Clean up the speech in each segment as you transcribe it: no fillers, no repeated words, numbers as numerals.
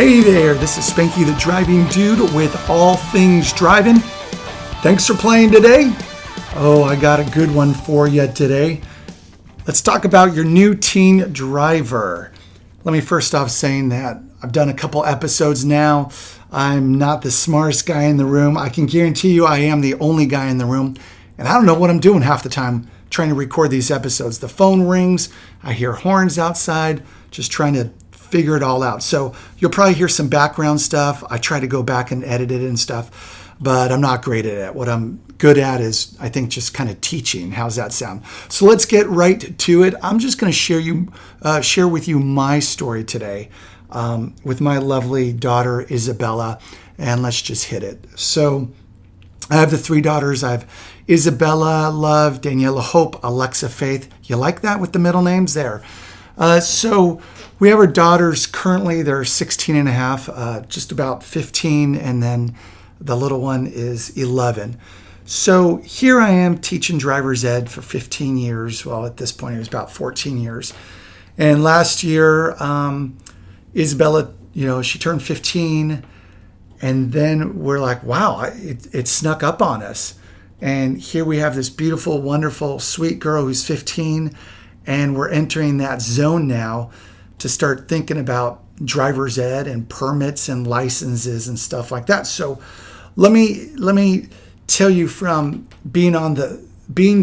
Hey there, this is Spanky the Driving Dude with All Things Driving. Thanks for playing today. Oh, I got a good one for you today. Let's talk about your new teen driver. Let me first off saying that I've done a couple episodes now. I'm not the smartest guy in the room. I can guarantee you I am the only guy in the room. And I don't know what I'm doing half the time trying to record these episodes. The phone rings, I hear horns outside, just trying to figure it all out. So you'll probably hear some background stuff. I try to go back and edit it and stuff, but I'm not great at it. What I'm good at is, I think, just kind of teaching. How's that sound? So let's get right to it. I'm just going to share with you my story today with my lovely daughter, Isabella, and let's just hit it. So I have the three daughters. I have Isabella, Love, Daniela, Hope, Alexa, Faith. You like that with the middle names there? So we have our daughters currently, they're 16 and a half, just about 15, and then the little one is 11. So here I am teaching driver's ed for 15 years. Well, at this point, it was about 14 years. And last year, Isabella, she turned 15, and then we're like, wow, it snuck up on us. And here we have this beautiful, wonderful, sweet girl who's 15, and we're entering that zone now to start thinking about driver's ed and permits and licenses and stuff like that. So let me tell you, from being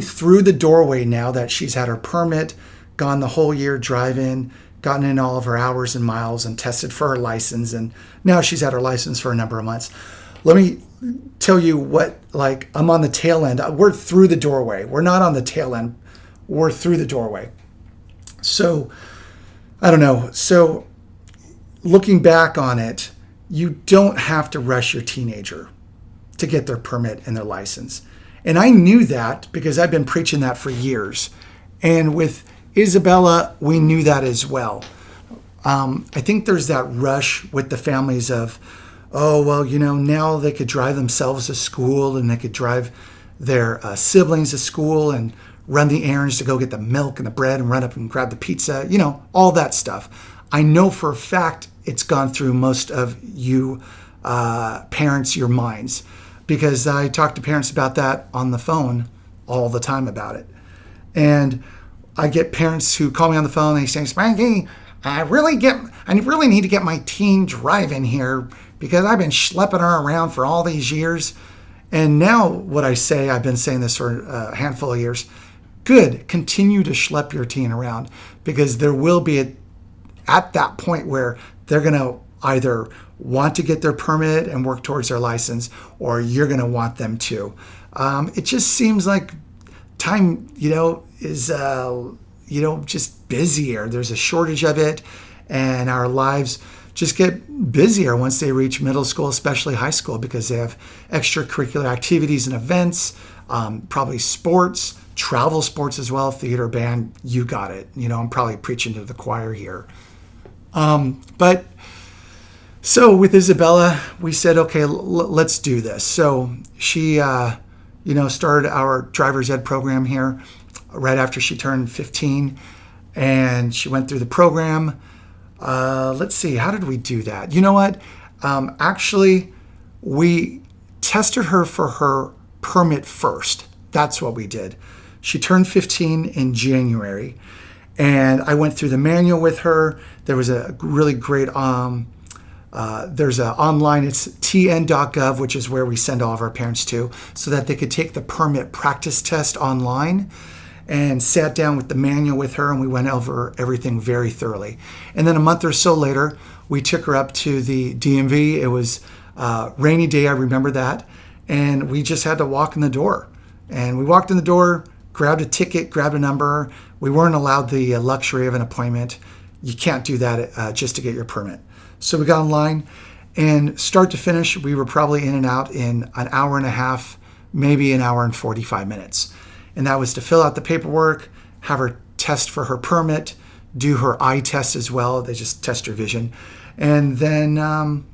through the doorway now that she's had her permit, gone the whole year driving, gotten in all of her hours and miles and tested for her license, and now she's had her license for a number of months. Let me tell you I'm on the tail end. We're through the doorway. We're not on the tail end. We're through the doorway. So I don't know. So looking back on it, you don't have to rush your teenager to get their permit and their license. And I knew that because I've been preaching that for years. And with Isabella, we knew that as well. I think there's that rush with the families of, oh, well, now they could drive themselves to school and they could drive their siblings to school and run the errands to go get the milk and the bread and run up and grab the pizza, all that stuff. I know for a fact it's gone through most of you parents, your minds, because I talk to parents about that on the phone all the time about it. And I get parents who call me on the phone and they say, Spanky, I really need to get my teen driving here because I've been schlepping her around for all these years. And now what I say, I've been saying this for a handful of years, good, continue to schlep your teen around, because there will be at that point where they're going to either want to get their permit and work towards their license, or you're going to want them to. It just seems like time, is, just busier. There's a shortage of it, and our lives just get busier once they reach middle school, especially high school, because they have extracurricular activities and events, probably sports, travel sports as well, theater, band, you got it. I'm probably preaching to the choir here. But so with Isabella, we said, okay, let's do this. So she, started our driver's ed program here right after she turned 15, and she went through the program. Let's see, how did we do that? You know what? Actually, we tested her for her permit first. That's what we did. She turned 15 in January, and I went through the manual with her. There was a really great, there's an online, it's tn.gov, which is where we send all of our parents to, so that they could take the permit practice test online, and sat down with the manual with her, and we went over everything very thoroughly. And then a month or so later, we took her up to the DMV. It was a rainy day, I remember that, and we just had to walk in the door. And we walked in the door, grabbed a ticket, grabbed a number. We weren't allowed the luxury of an appointment. You can't do that just to get your permit. So we got online, and start to finish, we were probably in and out in an hour and a half, maybe an hour and 45 minutes. And that was to fill out the paperwork, have her test for her permit, do her eye test as well. They just test her vision. And then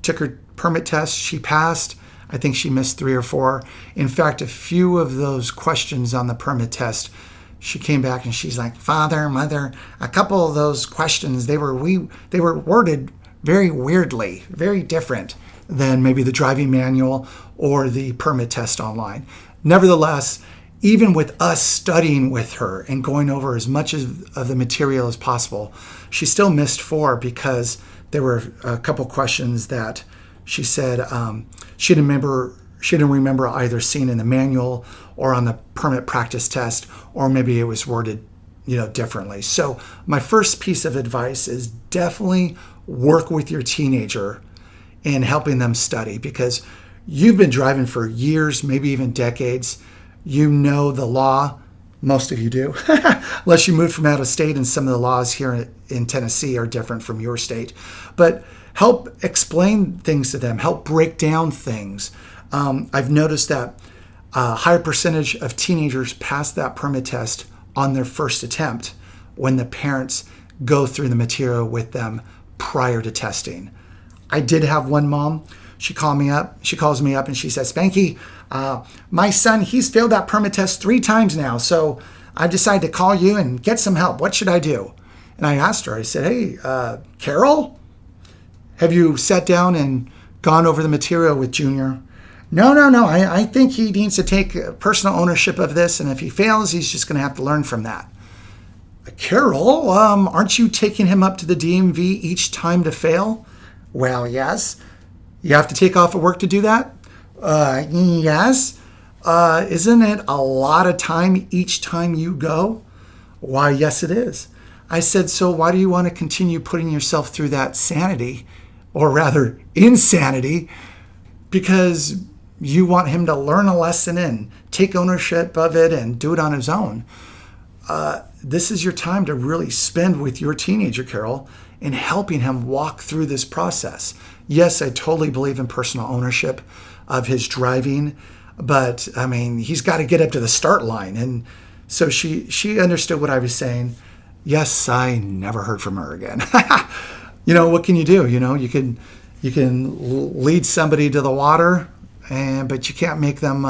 took her permit test. She passed. I think she missed 3 or 4. In fact, a few of those questions on the permit test, she came back and she's like, Father, Mother, a couple of those questions, they were worded very weirdly, very different than maybe the driving manual or the permit test online. Nevertheless, even with us studying with her and going over as much of the material as possible, she still missed 4 because there were a couple questions that she said she didn't remember either seeing in the manual or on the permit practice test, or maybe it was worded differently. So my first piece of advice is definitely work with your teenager in helping them study, because you've been driving for years, maybe even decades. You know the law. Most of you do, unless you moved from out of state, and some of the laws here in Tennessee are different from your state. But help explain things to them, help break down things. I've noticed that a higher percentage of teenagers pass that permit test on their first attempt when the parents go through the material with them prior to testing. I did have one mom. She calls me up and she says, "Spanky, my son, he's failed that permit test 3 times now. So I decided to call you and get some help. What should I do?" And I asked her, I said, "Hey, Carol, have you sat down and gone over the material with Junior?" No. I think he needs to take personal ownership of this. And if he fails, he's just going to have to learn from that. "Carol, aren't you taking him up to the DMV each time to fail?" "Well, yes." "You have to take off of work to do that?" Yes. Isn't it a lot of time each time you go?" "Why, yes, it is." I said, "So why do you want to continue putting yourself through that sanity, or rather insanity, because you want him to learn a lesson and take ownership of it and do it on his own?" This is your time to really spend with your teenager, Carol, in helping him walk through this process. Yes, I totally believe in personal ownership of his driving, but I mean, he's got to get up to the start line. And so she understood what I was saying. Yes, I never heard from her again. What can you do? You can lead somebody to the water, but you can't make them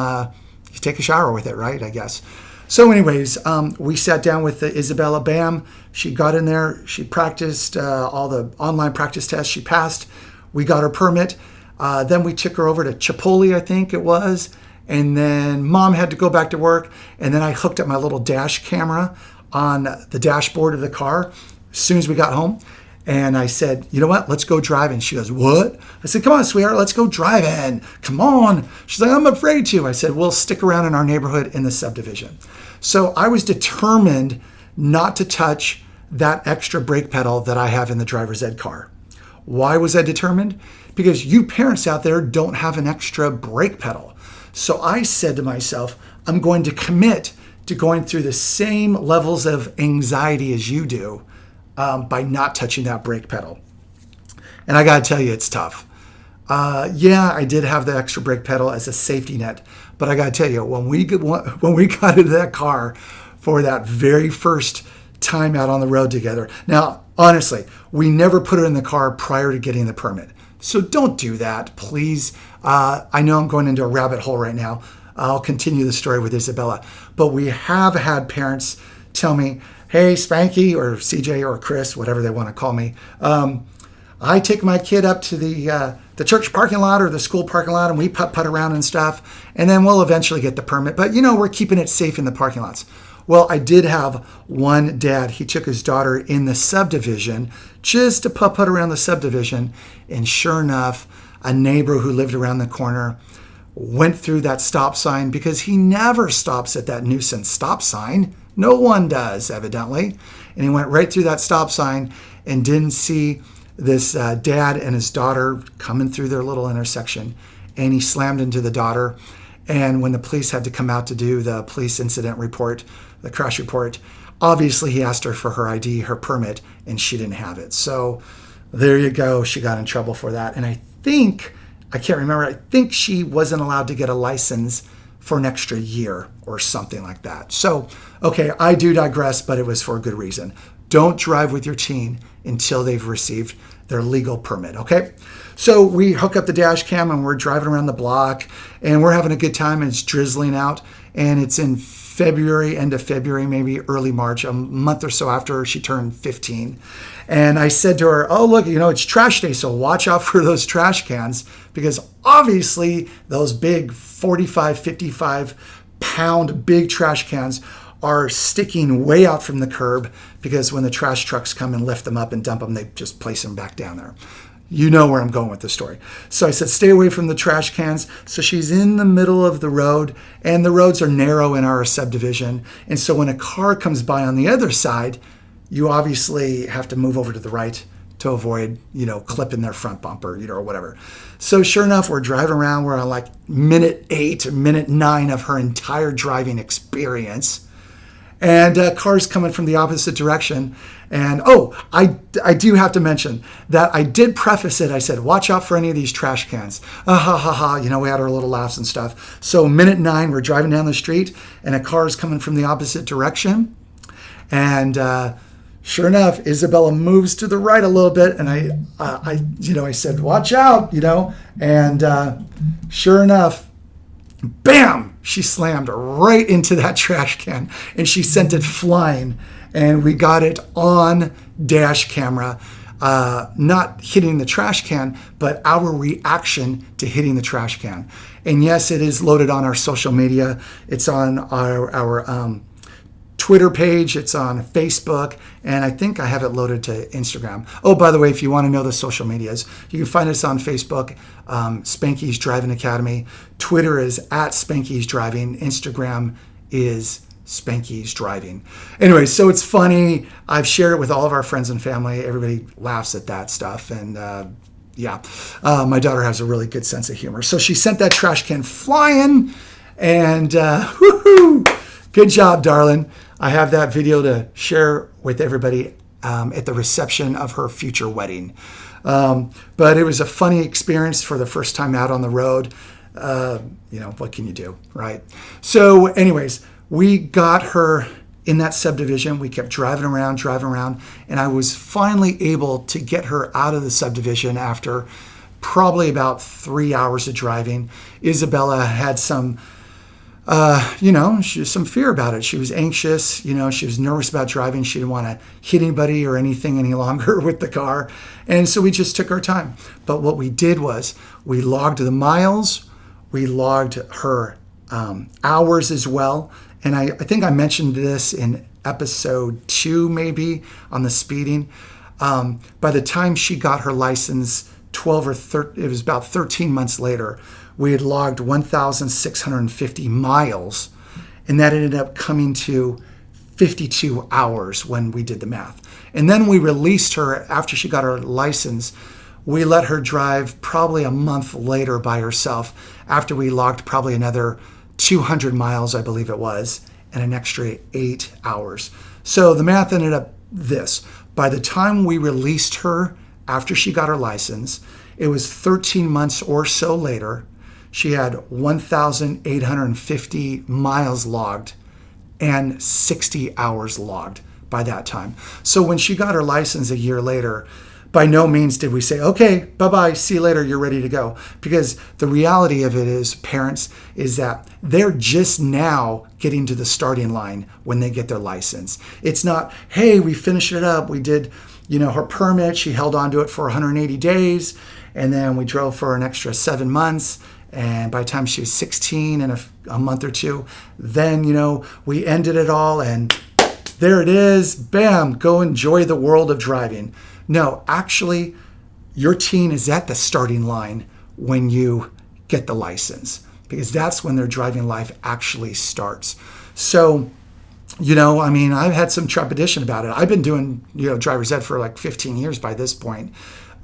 take a shower with it, right? I guess. So anyways, we sat down with Isabella. Bam, she got in there. She practiced all the online practice tests. She passed. We got her permit. Then we took her over to Chipotle, I think it was. And then Mom had to go back to work. And then I hooked up my little dash camera on the dashboard of the car as soon as we got home. And I said, "You know what? Let's go driving." She goes, "What?" I said, "Come on, sweetheart, let's go driving. Come on." She's like, "I'm afraid to." I said, "We'll stick around in our neighborhood in the subdivision." So I was determined not to touch that extra brake pedal that I have in the driver's ed car. Why was I determined? Because you parents out there don't have an extra brake pedal. So I said to myself, I'm going to commit to going through the same levels of anxiety as you do by not touching that brake pedal. And I got to tell you, it's tough. I did have the extra brake pedal as a safety net, but I got to tell you, when we got into that car for that very first time out on the road together. Now, honestly, we never put her in the car prior to getting the permit. So don't do that, please. I know I'm going into a rabbit hole right now. I'll continue the story with Isabella. But we have had parents tell me, "Hey, Spanky," or CJ or Chris, whatever they want to call me. I take my kid up to the church parking lot or the school parking lot, and we putt around and stuff, and then we'll eventually get the permit. But, we're keeping it safe in the parking lots. Well, I did have one dad. He took his daughter in the subdivision just to putt around the subdivision. And sure enough, a neighbor who lived around the corner went through that stop sign, because he never stops at that nuisance stop sign. No one does, evidently. And he went right through that stop sign and didn't see this dad and his daughter coming through their little intersection. And he slammed into the daughter. And when the police had to come out to do the police incident report, the crash report, obviously he asked her for her ID, her permit, and she didn't have it. So there you go. She got in trouble for that. And I can't remember, I think she wasn't allowed to get a license for an extra year or something like that. So, okay, I do digress, but it was for a good reason. Don't drive with your teen until they've received their legal permit, okay? So we hook up the dash cam and we're driving around the block and we're having a good time, and it's drizzling out and it's in end of February, maybe early March, a month or so after she turned 15. And I said to her, oh, look, it's trash day, so watch out for those trash cans, because obviously those big 45, 55-pound big trash cans are sticking way out from the curb, because when the trash trucks come and lift them up and dump them, they just place them back down there. You know where I'm going with the story. So I said, stay away from the trash cans. So she's in the middle of the road, and the roads are narrow in our subdivision. And so when a car comes by on the other side, you obviously have to move over to the right to avoid, clipping their front bumper, or whatever. So sure enough, we're driving around. We're on like minute 8 or minute 9 of her entire driving experience. And cars coming from the opposite direction. And I do have to mention that I did preface it. I said, watch out for any of these trash cans. Ha ha ha. We had our little laughs and stuff. So minute 9, we're driving down the street, and a car is coming from the opposite direction. And sure enough, Isabella moves to the right a little bit, and I said, watch out, and sure enough, bam, she slammed right into that trash can, and she sent it flying, and we got it on dash camera, not hitting the trash can, but our reaction to hitting the trash can. And yes, it is loaded on our social media. It's on our Twitter page, it's on Facebook, and I think I have it loaded to Instagram. Oh, by the way, if you want to know the social medias, you can find us on Facebook, Spanky's Driving Academy. Twitter is @Spanky's Driving. Instagram is Spanky's Driving. Anyway, so it's funny. I've shared it with all of our friends and family. Everybody laughs at that stuff, and my daughter has a really good sense of humor. So she sent that trash can flying, and woohoo! Good job, darling. I have that video to share with everybody at the reception of her future wedding. But it was a funny experience for the first time out on the road. What can you do, right? So anyways, we got her in that subdivision. We kept driving around, and I was finally able to get her out of the subdivision after probably about 3 hours of driving. Isabella had some she was some fear about it. She was anxious, she was nervous about driving. She didn't want to hit anybody or anything any longer with the car. And so we just took our time. But what we did was we logged the miles, we logged her hours as well. And I think I mentioned this in episode 2, maybe, on the speeding. By the time she got her license, it was about 13 months later, we had logged 1,650 miles, and that ended up coming to 52 hours when we did the math. And then we released her after she got her license. We let her drive probably a month later by herself, after we logged probably another 200 miles, I believe it was, and an extra 8 hours. So the math ended up this. By the time we released her after she got her license, it was 13 months or so later. She had 1,850 miles logged and 60 hours logged by that time. So when she got her license a year later, by no means did we say, okay, bye-bye, see you later, you're ready to go. Because the reality of it is, parents, is that they're just now getting to the starting line when they get their license. It's not, hey, we finished it up, we did, her permit, she held on to it for 180 days, and then we drove for an extra 7 months. And by the time she was 16 and a month or two, then, we ended it all, and there it is. Bam, go enjoy the world of driving. No, actually, your teen is at the starting line when you get the license, because that's when their driving life actually starts. So, I've had some trepidation about it. I've been doing, driver's ed for like 15 years by this point.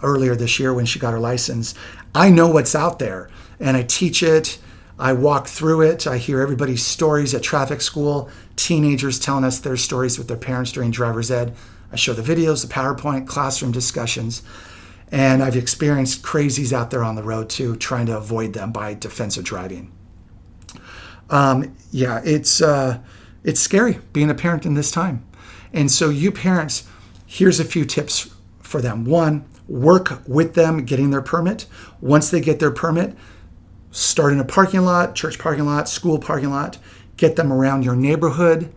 Earlier this year when she got her license, I know what's out there, and I teach it. I walk through it. I hear everybody's stories at traffic school, teenagers telling us their stories with their parents during driver's ed. I show the videos, the PowerPoint, classroom discussions, and I've experienced crazies out there on the road too, trying to avoid them by defensive driving. It's scary being a parent in this time. And so you parents, here's a few tips for them. 1, work with them getting their permit. Once they get their permit, start in a parking lot, church parking lot, school parking lot. get them around your neighborhood.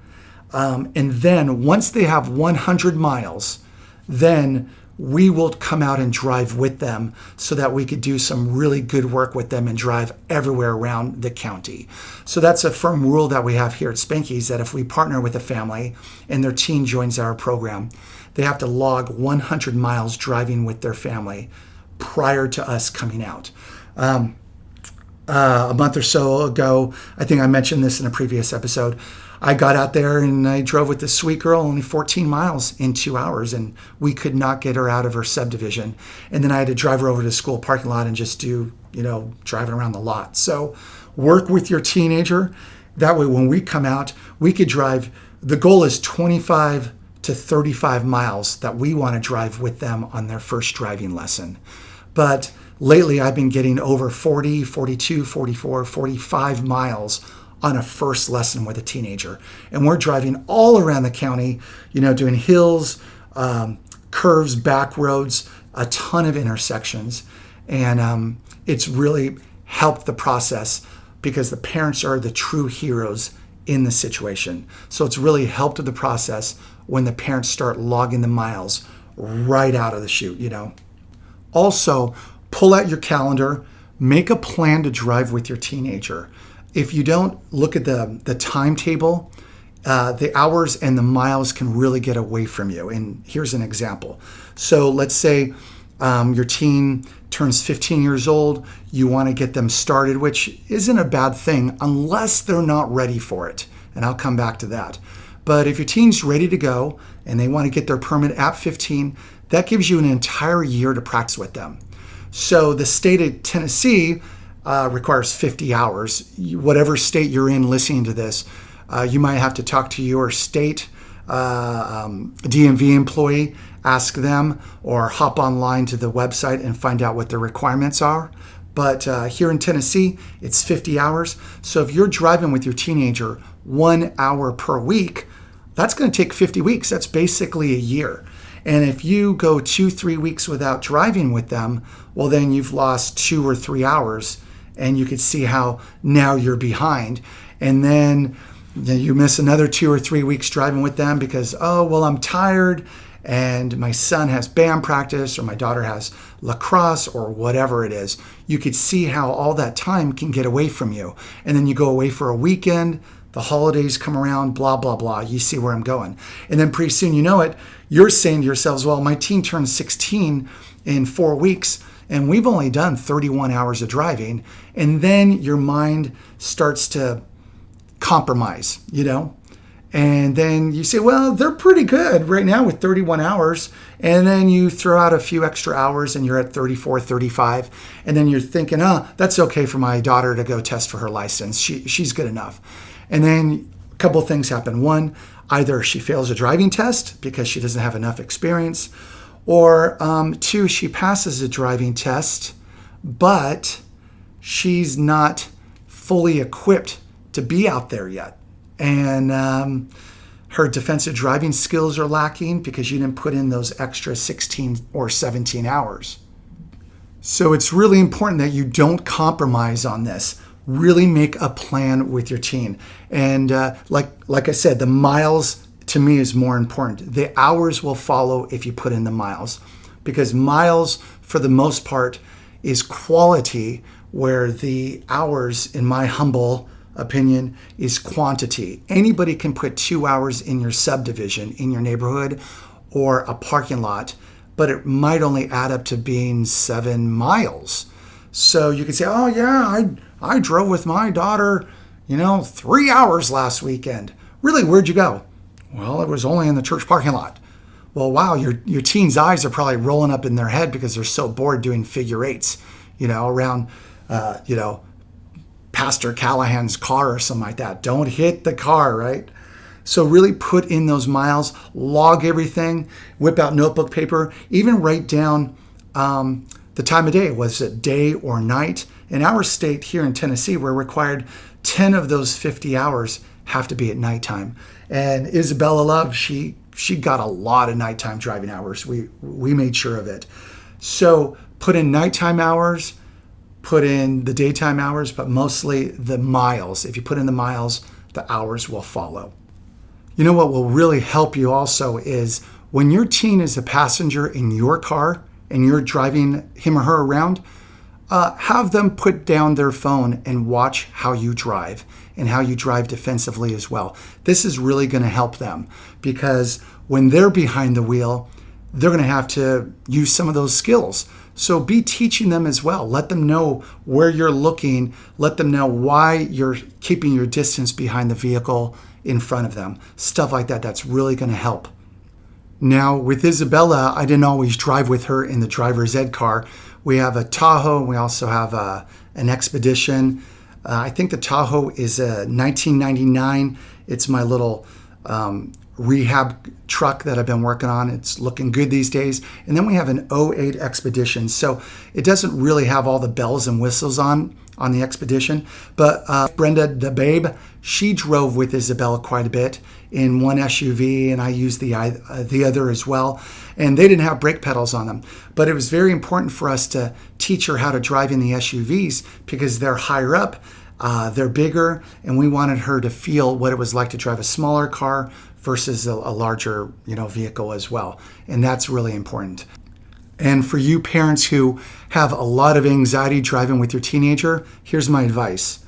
And then once they have 100 miles, then we will come out and drive with them so that we could do some really good work with them and drive everywhere around the county. So that's a firm rule that we have here at Spanky's, that if we partner with a family and their teen joins our program, they have to log 100 miles driving with their family prior to us coming out. A month or so ago, I think I mentioned this in a previous episode, I got out there and I drove with this sweet girl only 14 miles in 2 hours, and we could not get her out of her subdivision. And then I had to drive her over to the school parking lot and just do, driving around the lot. So work with your teenager. That way, when we come out, we could drive. The goal is 25 to 35 miles that we want to drive with them on their first driving lesson. But lately, I've been getting over 40, 42, 44, 45 miles on a first lesson with a teenager. And we're driving all around the county, doing hills, curves, back roads, a ton of intersections. And it's really helped the process because the parents are the true heroes in the situation. So it's really helped the process when the parents start logging the miles right out of the chute, Also, pull out your calendar, make a plan to drive with your teenager. If you don't look at the timetable, the hours and the miles can really get away from you. And here's an example. So let's say your teen turns 15 years old. You want to get them started, which isn't a bad thing unless they're not ready for it. And I'll come back to that. But if your teen's ready to go and they want to get their permit at 15, that gives you an entire year to practice with them. So the state of Tennessee requires 50 hours. Whatever state you're in listening to this, you might have to talk to your state DMV employee, ask them, or hop online to the website and find out what the requirements are. But here in Tennessee, it's 50 hours. So if you're driving with your teenager 1 hour per week, that's going to take 50 weeks. That's basically a year. And if you go 2-3 weeks without driving with them, well, then you've lost 2 or 3 hours. And you could see how now you're behind. And then you miss another 2 or 3 weeks driving with them because, I'm tired and my son has band practice or my daughter has lacrosse or whatever it is. You could see how all that time can get away from you. And then you go away for a weekend, the holidays come around, blah, blah, blah. You see where I'm going. And then pretty soon, you're saying to yourselves, well, my teen turns 16 in 4 weeks. And we've only done 31 hours of driving. And then your mind starts to compromise, And then you say, well, they're pretty good right now with 31 hours. And then you throw out a few extra hours and you're at 34, 35. And then you're thinking, that's okay for my daughter to go test for her license. She's good enough. And then a couple of things happen. One, either she fails a driving test because she doesn't have enough experience, or 2, she passes a driving test, but she's not fully equipped to be out there yet. And her defensive driving skills are lacking because you didn't put in those extra 16 or 17 hours. So it's really important that you don't compromise on this. Really make a plan with your teen. And like I said, the miles to me is more important. The hours will follow if you put in the miles, because miles, for the most part, is quality, where the hours, in my humble opinion, is quantity. Anybody can put 2 hours in your subdivision, in your neighborhood, or a parking lot, but it might only add up to being 7 miles. So you could say, oh yeah, I drove with my daughter, 3 hours last weekend. Really, where'd you go? Well, it was only in the church parking lot. Well, wow, your teen's eyes are probably rolling up in their head because they're so bored doing figure eights, around, Pastor Callahan's car or something like that. Don't hit the car, right? So really put in those miles, log everything, whip out notebook paper, even write down the time of day. Was it day or night? In our state here in Tennessee, we're required 10 of those 50 hours have to be at nighttime. And Isabella Love, she got a lot of nighttime driving hours. We made sure of it. So put in nighttime hours, put in the daytime hours, but mostly the miles. If you put in the miles, the hours will follow. You know what will really help you also is when your teen is a passenger in your car and you're driving him or her around, have them put down their phone and watch how you drive and how you drive defensively as well. This is really going to help them because when they're behind the wheel, they're going to have to use some of those skills. So be teaching them as well. Let them know where you're looking. Let them know why you're keeping your distance behind the vehicle in front of them. Stuff like that. That's really going to help. Now, with Isabella, I didn't always drive with her in the driver's ed car. We have a Tahoe, and we also have an Expedition. I think the Tahoe is a 1999. It's my little rehab truck that I've been working on. It's looking good these days. And then we have an '08 Expedition. So it doesn't really have all the bells and whistles on the Expedition. But Brenda, the babe, she drove with Isabella quite a bit in one SUV, and I used the other as well. And they didn't have brake pedals on them. But it was very important for us to teach her how to drive in the SUVs because they're higher up, they're bigger, and we wanted her to feel what it was like to drive a smaller car versus a larger, vehicle as well. And that's really important. And for you parents who have a lot of anxiety driving with your teenager, here's my advice.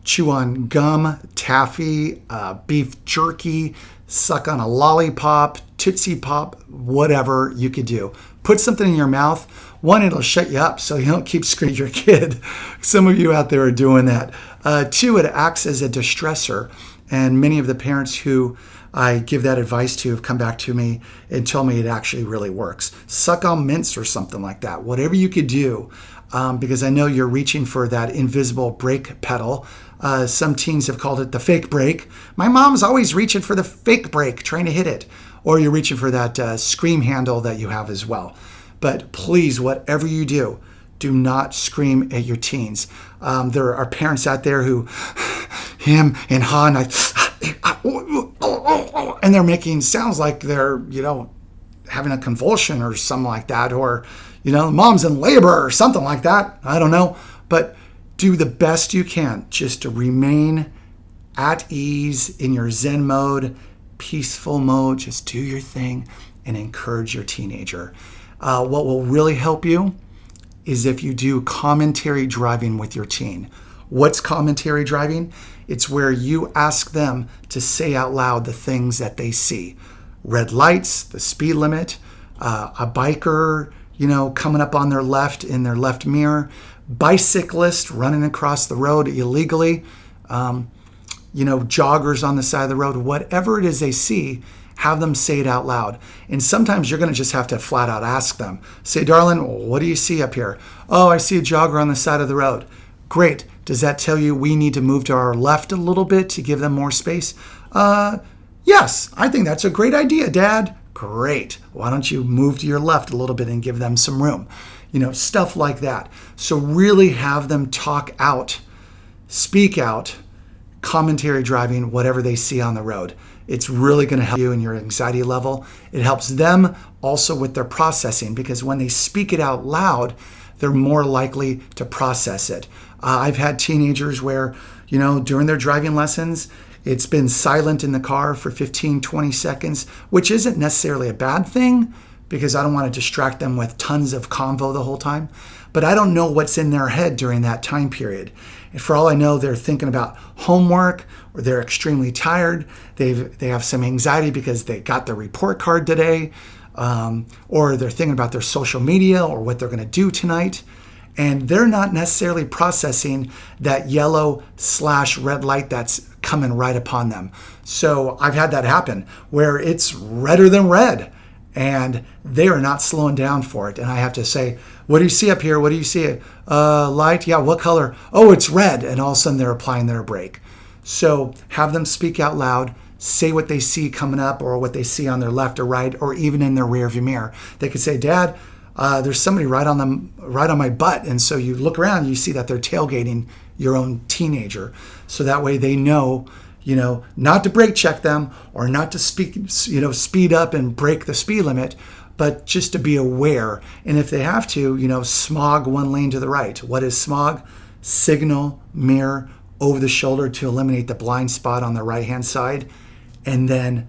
Chew on gum, taffy, beef jerky, suck on a lollipop, Tootsie Pop, whatever you could do. Put something in your mouth. One, it'll shut you up so you don't keep screaming at your kid. Some of you out there are doing that. Two, it acts as a distressor. And many of the parents who I give that advice to have come back to me and told me it actually really works. Suck on mints or something like that. Whatever you could do, because I know you're reaching for that invisible brake pedal. Some teens have called it the fake brake. My mom's always reaching for the fake brake, trying to hit it. Or you're reaching for that scream handle that you have as well. But please, whatever you do not scream at your teens. There are parents out there who, him and Han, and they're making sounds like they're, having a convulsion or something like that. Or, mom's in labor or something like that. I don't know. But do the best you can just to remain at ease in your Zen mode, peaceful mode. Just do your thing and encourage your teenager. What will really help you is if you do commentary driving with your teen. What's commentary driving? It's where you ask them to say out loud the things that they see. Red lights, the speed limit, a biker, coming up on their left in their left mirror, bicyclist running across the road illegally, joggers on the side of the road, whatever it is they see, have them say it out loud. And sometimes you're going to just have to flat out ask them. Say, darling, what do you see up here? Oh, I see a jogger on the side of the road. Great. Does that tell you we need to move to our left a little bit to give them more space? Yes, I think that's a great idea, Dad. Great. Why don't you move to your left a little bit and give them some room? Stuff like that. So really have them talk out, speak out, commentary driving, whatever they see on the road. It's really going to help you in your anxiety level. It helps them also with their processing because when they speak it out loud, they're more likely to process it. I've had teenagers where, during their driving lessons, it's been silent in the car for 15, 20 seconds, which isn't necessarily a bad thing because I don't want to distract them with tons of convo the whole time. But I don't know what's in their head during that time period. And for all I know, they're thinking about homework or they're extremely tired. They have some anxiety because they got their report card today, or they're thinking about their social media or what they're going to do tonight. And they're not necessarily processing that yellow/red light that's coming right upon them. So I've had that happen where it's redder than red and they are not slowing down for it. And I have to say, what do you see up here? What do you see? Light? Yeah, what color? Oh, it's red. And all of a sudden they're applying their brake. So have them speak out loud, say what they see coming up or what they see on their left or right, or even in their rear view mirror. They could say, Dad, there's somebody right on my butt. And so you look around, you see that they're tailgating your own teenager. So that way they know, not to brake check them or not to speed up and break the speed limit, but just to be aware. And if they have to, smog one lane to the right. What is smog? Signal, mirror, over the shoulder to eliminate the blind spot on the right-hand side, and then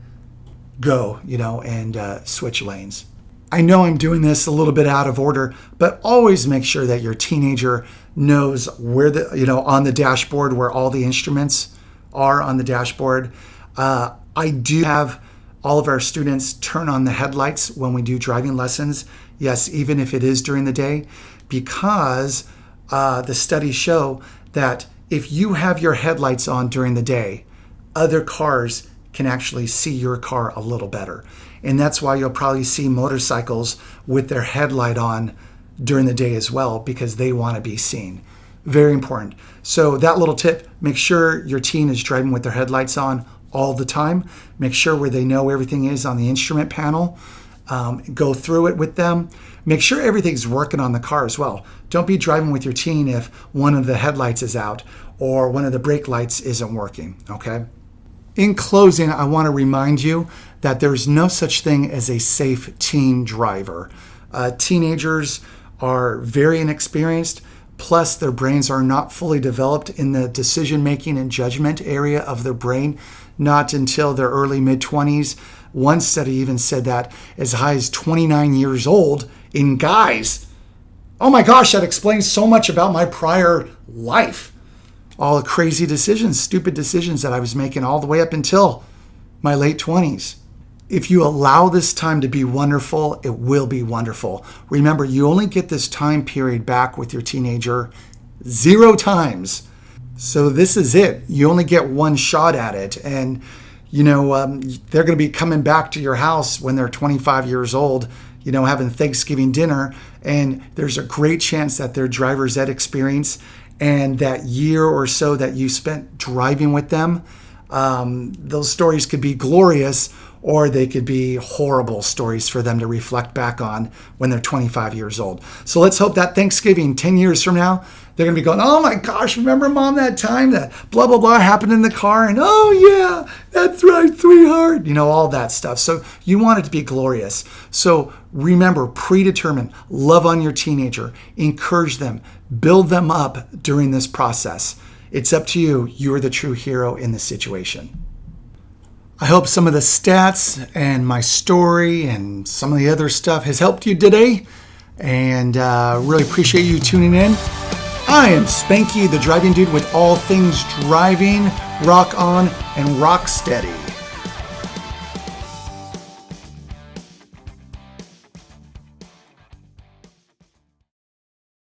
go, and switch lanes. I know I'm doing this a little bit out of order, but always make sure that your teenager knows where on the dashboard where all the instruments are on the dashboard. I do have all of our students turn on the headlights when we do driving lessons. Yes, even if it is during the day, because the studies show that if you have your headlights on during the day, other cars can actually see your car a little better. And that's why you'll probably see motorcycles with their headlight on during the day as well, because they want to be seen. Very important. So that little tip, make sure your teen is driving with their headlights on all the time. Make sure where they know everything is on the instrument panel. Go through it with them. Make sure everything's working on the car as well. Don't be driving with your teen if one of the headlights is out or one of the brake lights isn't working, okay? In closing, I want to remind you that there's no such thing as a safe teen driver. Teenagers are very inexperienced, plus their brains are not fully developed in the decision-making and judgment area of their brain, not until their early mid-20s. One study even said that as high as 29 years old in guys. Oh my gosh, that explains so much about my prior life. All the crazy decisions, stupid decisions that I was making all the way up until my late 20s. If you allow this time to be wonderful, it will be wonderful. Remember, you only get this time period back with your teenager 0 times. So this is it. You only get one shot at it. And, they're going to be coming back to your house when they're 25 years old, having Thanksgiving dinner. And there's a great chance that their driver's ed experience and that year or so that you spent driving with them, those stories could be glorious, or they could be horrible stories for them to reflect back on when they're 25 years old. So let's hope that Thanksgiving, 10 years from now, they're going to be going, oh my gosh, remember, Mom, that time that blah, blah, blah happened in the car? And oh yeah, that's right, sweetheart. All that stuff. So you want it to be glorious. So remember, predetermine, love on your teenager, encourage them, build them up during this process. It's up to you. You are the true hero in this situation. I hope some of the stats and my story and some of the other stuff has helped you today, and really appreciate you tuning in. I am Spanky, the driving dude with all things driving. Rock on and rock steady.